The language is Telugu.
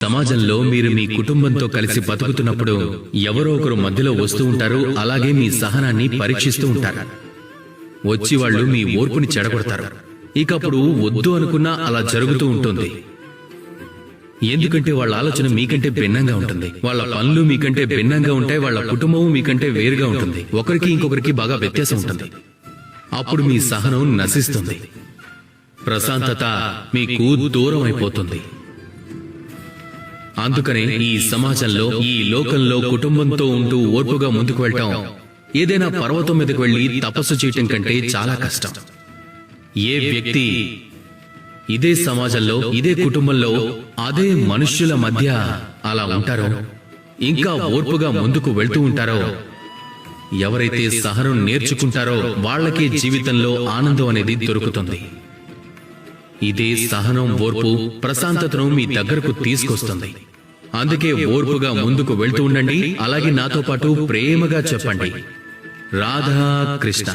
సమాజంలో మీరు మీ కుటుంబంతో కలిసి బతుకుతున్నప్పుడు ఎవరో ఒకరు మధ్యలో వస్తూ ఉంటారు. అలాగే మీ సహనాన్ని పరీక్షిస్తూ ఉంటారు. వచ్చి వాళ్ళు మీ ఓర్పుని చెడగొడతారు. ఇకప్పుడు వద్దు అనుకున్నా అలా జరుగుతూ ఉంటుంది. ఎందుకంటే వాళ్ళ ఆలోచన మీకంటే భిన్నంగా ఉంటుంది. వాళ్ళ పనులు మీకంటే భిన్నంగా ఉంటాయి. వాళ్ళ కుటుంబం మీకంటే వేరుగా ఉంటుంది. ఒకరికి ఇంకొకరికి బాగా వ్యత్యాసం ఉంటుంది. అప్పుడు మీ సహనం నశిస్తుంది. ప్రశాంతత మీకు దూరం అయిపోతుంది. అందుకనే ఈ సమాజంలో, ఈ లోకంలో కుటుంబంతో ఉంటూ ఓర్పుగా ముందుకు వెళ్ళటం ఏదైనా పర్వతం మీదకు వెళ్లి తపస్సు చేయటం కంటే చాలా కష్టం. ఏ వ్యక్తి ఇదే సమాజంలో, ఇదే కుటుంబంలో, అదే మనుష్యుల మధ్య అలా ఉంటారో, ఇంకా ఓర్పుగా ముందుకు వెళ్తూ ఉంటారో, ఎవరైతే సహనం నేర్చుకుంటారో వాళ్ళకే జీవితంలో ఆనందం అనేది దొరుకుతుంది. ఇదే సహనం, ఓర్పు ప్రశాంతతను మీ దగ్గరకు తీసుకొస్తుంది. అందుకే ఓర్పుగా ముందుకు వెళ్తూ ఉండండి. అలాగే నాతో పాటు ప్రేమగా చెప్పండి, రాధా కృష్ణ.